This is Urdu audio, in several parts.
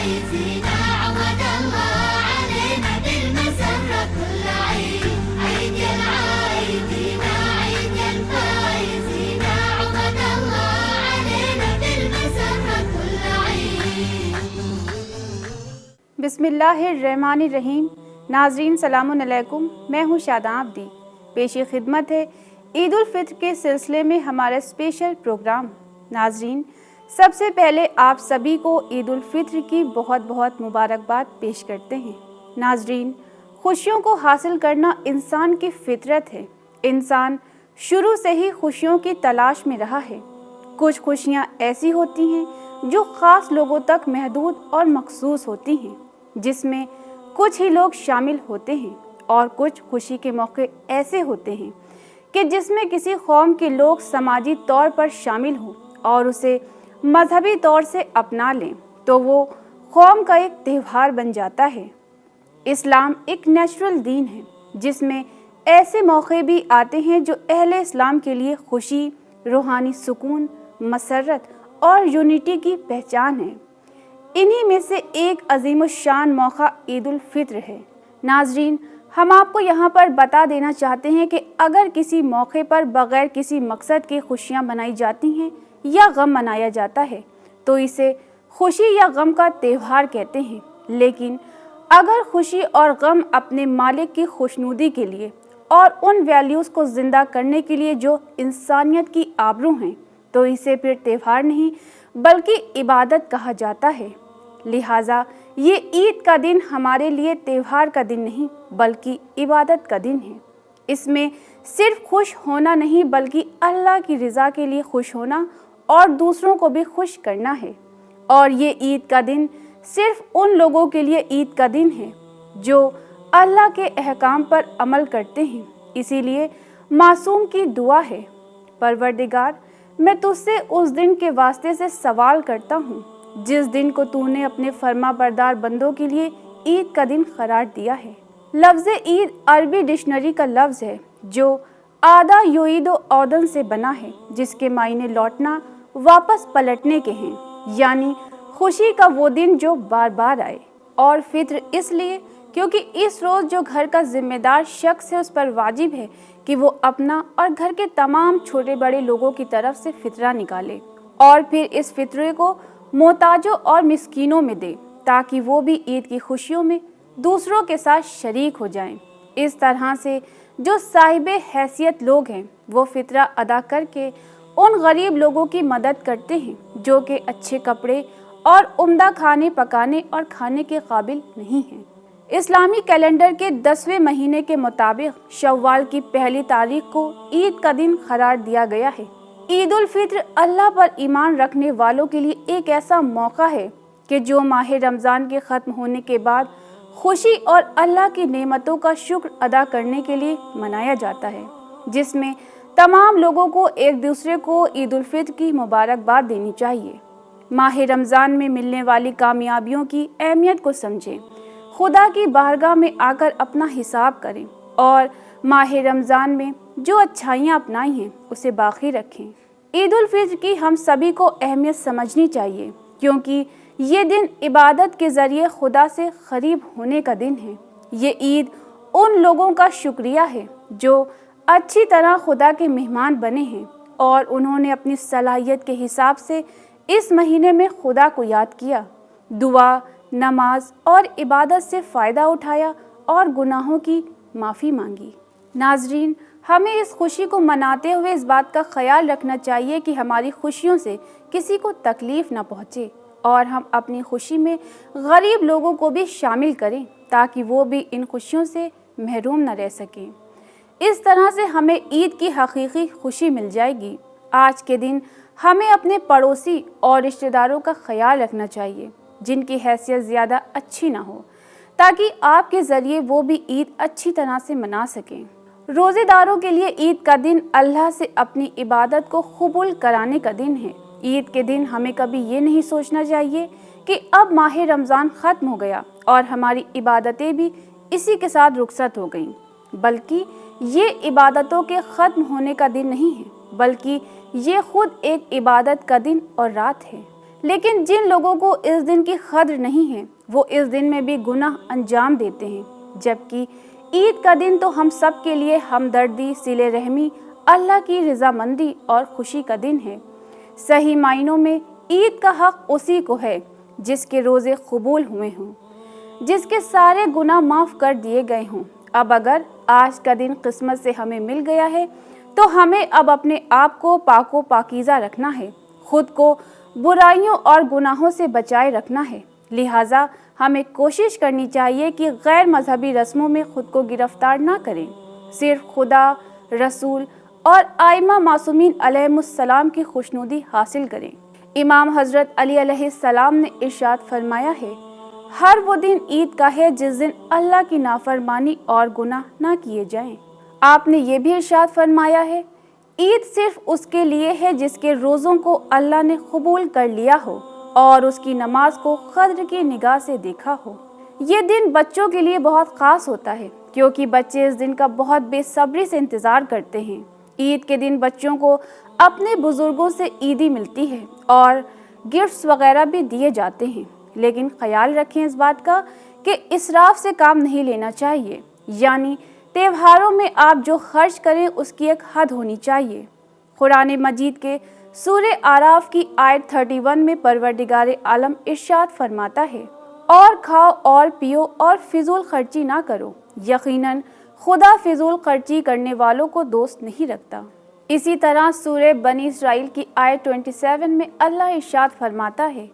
فينا عود الله علينا بالمسرة كل عيد عيد يا العايدين عيد يا الفايزين عود الله علينا بالمسرة كل عيد. بسم اللہ الرحمن الرحیم. ناظرین سلام علیکم، میں ہوں شاداں عبدی. پیش خدمت ہے عید الفطر کے سلسلے میں ہمارا اسپیشل پروگرام. ناظرین، سب سے پہلے آپ سبھی کو عید الفطر کی بہت بہت مبارکباد پیش کرتے ہیں. ناظرین، خوشیوں کو حاصل کرنا انسان کی فطرت ہے. انسان شروع سے ہی خوشیوں کی تلاش میں رہا ہے. کچھ خوشیاں ایسی ہوتی ہیں جو خاص لوگوں تک محدود اور مخصوص ہوتی ہیں، جس میں کچھ ہی لوگ شامل ہوتے ہیں، اور کچھ خوشی کے موقع ایسے ہوتے ہیں کہ جس میں کسی قوم کے لوگ سماجی طور پر شامل ہوں اور اسے مذہبی طور سے اپنا لیں تو وہ قوم کا ایک تہوار بن جاتا ہے. اسلام ایک نیچرل دین ہے جس میں ایسے موقع بھی آتے ہیں جو اہل اسلام کے لیے خوشی، روحانی سکون، مسرت اور یونٹی کی پہچان ہے. انہی میں سے ایک عظیم الشان موقع عید الفطر ہے. ناظرین، ہم آپ کو یہاں پر بتا دینا چاہتے ہیں کہ اگر کسی موقع پر بغیر کسی مقصد کے خوشیاں منائی جاتی ہیں یا غم منایا جاتا ہے تو اسے خوشی یا غم کا تہوار کہتے ہیں. لیکن اگر خوشی اور غم اپنے مالک کی خوشنودی کے لیے اور ان ویلیوز کو زندہ کرنے کے لیے جو انسانیت کی آبرو ہیں تو اسے پھر تہوار نہیں بلکہ عبادت کہا جاتا ہے. لہٰذا یہ عید کا دن ہمارے لیے تہوار کا دن نہیں بلکہ عبادت کا دن ہے. اس میں صرف خوش ہونا نہیں بلکہ اللہ کی رضا کے لیے خوش ہونا اور دوسروں کو بھی خوش کرنا ہے. اور یہ عید کا دن صرف ان لوگوں کے لیے عید کا دن ہے جو اللہ کے احکام پر عمل کرتے ہیں. اسی لیے معصوم کی دعا ہے، پروردگار میں تجھ سے اس دن کے واسطے سے سوال کرتا ہوں جس دن کو تو نے اپنے فرما بردار بندوں کے لیے عید کا دن قرار دیا ہے. لفظ عید عربی ڈکشنری کا لفظ ہے جو آدا یعید و عودن سے بنا ہے، جس کے معنی لوٹنا، واپس پلٹنے کے ہیں، یعنی خوشی کا وہ دن جو بار بار آئے. اور فطر اس لیے کیونکہ اس روز جو گھر کا ذمہ دار شخص ہے اس پر واجب ہے کہ وہ اپنا اور گھر کے تمام چھوٹے بڑے لوگوں کی طرف سے فطرہ نکالے اور پھر اس فطرے کو محتاجوں اور مسکینوں میں دے تاکہ وہ بھی عید کی خوشیوں میں دوسروں کے ساتھ شریک ہو جائیں. اس طرح سے جو صاحب حیثیت لوگ ہیں وہ فطرہ ادا کر کے ان غریب لوگوں کی مدد کرتے ہیں جو کہ اچھے کپڑے اور عمدہ کھانے پکانے اور کھانے کے قابل نہیں ہیں. اسلامی کیلنڈر کے 10ویں مہینے کے مطابق شوال کی پہلی تاریخ کو عید کا دن قرار دیا گیا ہے. عید الفطر اللہ پر ایمان رکھنے والوں کے لیے ایک ایسا موقع ہے کہ جو ماہ رمضان کے ختم ہونے کے بعد خوشی اور اللہ کی نعمتوں کا شکر ادا کرنے کے لیے منایا جاتا ہے، جس میں تمام لوگوں کو ایک دوسرے کو عید الفطر کی مبارکباد دینی چاہیے. ماہ رمضان میں ملنے والی کامیابیوں کی اہمیت کو سمجھیں، خدا کی بارگاہ میں آ کر اپنا حساب کریں اور ماہ رمضان میں جو اچھائیاں اپنائی ہیں اسے باقی رکھیں. عید الفطر کی ہم سبھی کو اہمیت سمجھنی چاہیے کیونکہ یہ دن عبادت کے ذریعے خدا سے قریب ہونے کا دن ہے. یہ عید ان لوگوں کا شکریہ ہے جو اچھی طرح خدا کے مہمان بنے ہیں اور انہوں نے اپنی صلاحیت کے حساب سے اس مہینے میں خدا کو یاد کیا، دعا، نماز اور عبادت سے فائدہ اٹھایا اور گناہوں کی معافی مانگی. ناظرین، ہمیں اس خوشی کو مناتے ہوئے اس بات کا خیال رکھنا چاہیے کہ ہماری خوشیوں سے کسی کو تکلیف نہ پہنچے اور ہم اپنی خوشی میں غریب لوگوں کو بھی شامل کریں تاکہ وہ بھی ان خوشیوں سے محروم نہ رہ سکیں. اس طرح سے ہمیں عید کی حقیقی خوشی مل جائے گی. آج کے دن ہمیں اپنے پڑوسی اور رشتہ داروں کا خیال رکھنا چاہیے جن کی حیثیت زیادہ اچھی نہ ہو تاکہ آپ کے ذریعے وہ بھی عید اچھی طرح سے منا سکیں. روزے داروں کے لیے عید کا دن اللہ سے اپنی عبادت کو قبول کرانے کا دن ہے. عید کے دن ہمیں کبھی یہ نہیں سوچنا چاہیے کہ اب ماہ رمضان ختم ہو گیا اور ہماری عبادتیں بھی اسی کے ساتھ رخصت ہو گئیں، بلکہ یہ عبادتوں کے ختم ہونے کا دن نہیں ہے بلکہ یہ خود ایک عبادت کا دن اور رات ہے. لیکن جن لوگوں کو اس دن کی قدر نہیں ہے وہ اس دن میں بھی گناہ انجام دیتے ہیں، جبکہ عید کا دن تو ہم سب کے لیے ہمدردی، صلہ رحمی، اللہ کی رضامندی اور خوشی کا دن ہے۔ صحیح معنوں میں عید کا حق اسی کو ہے جس کے روزے قبول ہوئے ہوں، جس کے سارے گناہ معاف کر دیے گئے ہوں۔ اب اگر آج کا دن قسمت سے ہمیں مل گیا ہے تو ہمیں اب اپنے آپ کو پاک و پاکیزہ رکھنا ہے، خود کو برائیوں اور گناہوں سے بچائے رکھنا ہے۔ لہٰذا ہمیں کوشش کرنی چاہیے کہ غیر مذہبی رسموں میں خود کو گرفتار نہ کریں، صرف خدا، رسول اور ائمہ معصومین علیہم السلام کی خوشنودی حاصل کریں۔ امام حضرت علی علیہ السلام نے ارشاد فرمایا ہے، ہر وہ دن عید کا ہے جس دن اللہ کی نافرمانی اور گناہ نہ کیے جائیں۔ آپ نے یہ بھی ارشاد فرمایا ہے، عید صرف اس کے لیے ہے جس کے روزوں کو اللہ نے قبول کر لیا ہو اور اس کی نماز کو قدر کی نگاہ سے دیکھا ہو۔ یہ دن بچوں کے لیے بہت خاص ہوتا ہے کیونکہ بچے اس دن کا بہت بے صبری سے انتظار کرتے ہیں۔ عید کے دن بچوں کو اپنے بزرگوں سے عیدی ملتی ہے اور گفٹس وغیرہ بھی دیے جاتے ہیں، لیکن خیال رکھیں اس بات کا کہ اسراف سے کام نہیں لینا چاہیے، یعنی تہواروں میں آپ جو خرچ کریں اس کی ایک حد ہونی چاہیے۔ قرآن مجید کے سورہ اعراف کی آیت 31 میں پروردگار عالم ارشاد فرماتا ہے، اور کھاؤ اور پیو اور فضول خرچی نہ کرو، یقیناً خدا فضول خرچی کرنے والوں کو دوست نہیں رکھتا۔ اسی طرح سورہ بنی اسرائیل کی آیت 27 میں اللہ ارشاد فرماتا ہے،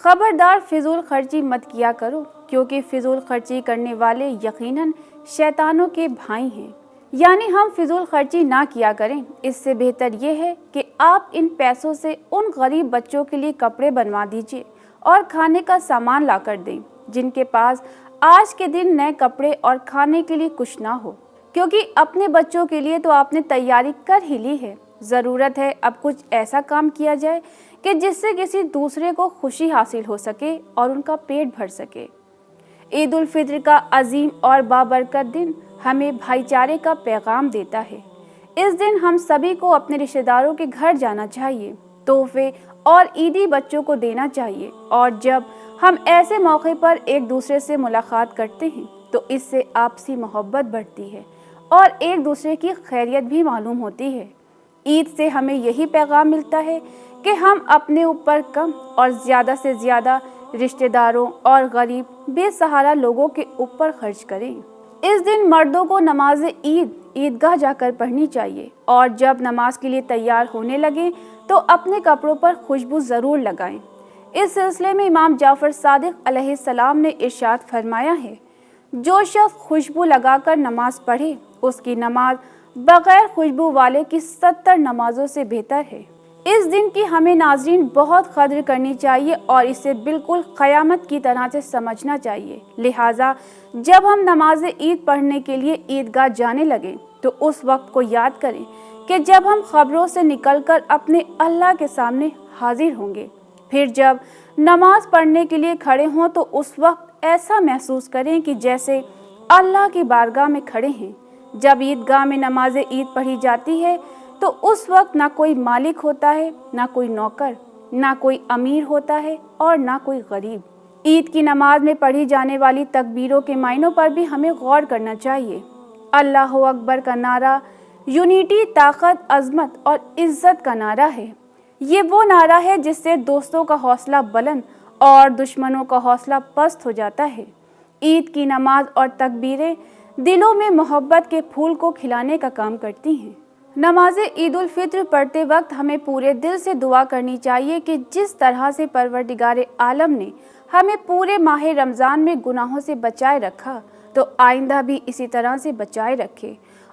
خبردار فضول خرچی مت کیا کرو کیونکہ فضول خرچی کرنے والے یقیناً شیطانوں کے بھائی ہیں۔ یعنی ہم فضول خرچی نہ کیا کریں، اس سے بہتر یہ ہے کہ آپ ان پیسوں سے ان غریب بچوں کے لیے کپڑے بنوا دیجیے اور کھانے کا سامان لا کر دیں جن کے پاس آج کے دن نئے کپڑے اور کھانے کے لیے کچھ نہ ہو، کیونکہ اپنے بچوں کے لیے تو آپ نے تیاری کر ہی لی ہے۔ ضرورت ہے اب کچھ ایسا کام کیا جائے کہ جس سے کسی دوسرے کو خوشی حاصل ہو سکے اور ان کا پیٹ بھر سکے۔ عید الفطر کا عظیم اور بابرکت دن ہمیں بھائی چارے کا پیغام دیتا ہے۔ اس دن ہم سبھی کو اپنے رشتہ داروں کے گھر جانا چاہیے، تحفے اور عیدی بچوں کو دینا چاہیے، اور جب ہم ایسے موقع پر ایک دوسرے سے ملاقات کرتے ہیں تو اس سے آپسی محبت بڑھتی ہے اور ایک دوسرے کی خیریت بھی معلوم ہوتی ہے۔ عید سے ہمیں یہی پیغام ملتا ہے کہ ہم اپنے اوپر کم اور زیادہ سے زیادہ رشتہ داروں اور غریب بے سہارا لوگوں کے اوپر خرچ کریں۔ اس دن مردوں کو نماز عیدگاہ جا کر پڑھنی چاہیے، اور جب نماز کے لیے تیار ہونے لگیں تو اپنے کپڑوں پر خوشبو ضرور لگائیں۔ اس سلسلے میں امام جعفر صادق علیہ السلام نے ارشاد فرمایا ہے، جو شخص خوشبو لگا کر نماز پڑھے اس کی نماز بغیر خوشبو والے کی 70 نمازوں سے بہتر ہے۔ اس دن کی ہمیں ناظرین بہت قدر کرنی چاہیے اور اسے بالکل قیامت کی طرح سے سمجھنا چاہیے۔ لہٰذا جب ہم نماز عید پڑھنے کے لیے عیدگاہ جانے لگیں تو اس وقت کو یاد کریں کہ جب ہم قبروں سے نکل کر اپنے اللہ کے سامنے حاضر ہوں گے۔ پھر جب نماز پڑھنے کے لیے کھڑے ہوں تو اس وقت ایسا محسوس کریں کہ جیسے اللہ کی بارگاہ میں کھڑے ہیں۔ جب عیدگاہ میں نماز عید پڑھی جاتی ہے تو اس وقت نہ کوئی مالک ہوتا ہے، نہ کوئی نوکر، نہ کوئی امیر ہوتا ہے اور نہ کوئی غریب۔ عید کی نماز میں پڑھی جانے والی تکبیروں کے معنوں پر بھی ہمیں غور کرنا چاہیے۔ اللہ اکبر کا نعرہ یونٹی، طاقت، عظمت اور عزت کا نعرہ ہے۔ یہ وہ نعرہ ہے جس سے دوستوں کا حوصلہ بلند اور دشمنوں کا حوصلہ پست ہو جاتا ہے۔ عید کی نماز اور تکبیریں دلوں میں محبت کے پھول کو کھلانے کا کام کرتی ہیں۔ نماز عید الفطر پڑھتے وقت ہمیں پورے دل سے دعا کرنی چاہیے کہ جس طرح سے پروردگار عالم نے ہمیں پورے ماہ رمضان میں گناہوں سے بچائے رکھا تو آئندہ بھی اسی طرح سے بچائے رکھے،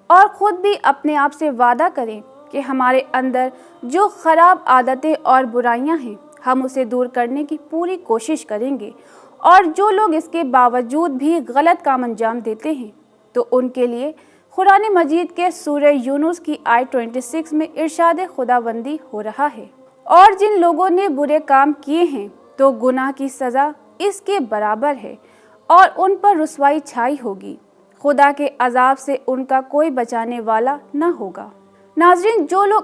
اور خود بھی اپنے آپ سے وعدہ کریں کہ ہمارے اندر جو خراب عادتیں اور برائیاں ہیں ہم اسے دور کرنے کی پوری کوشش کریں گے، اور جو لوگ اس کے باوجود بھی غلط کام انجام دیتے ہیں تو ان کے لیے قرآن مجید کے سورہ یونس کی آیت 26 میں ارشاد خداوندی ہو رہا ہے، اور جن لوگوں نے برے کام کیے ہیں تو گناہ کی سزا اس کے برابر ہے اور ان پر رسوائی چھائی ہوگی، خدا کے عذاب سے ان کا کوئی بچانے والا نہ ہوگا۔ ناظرین، جو لوگ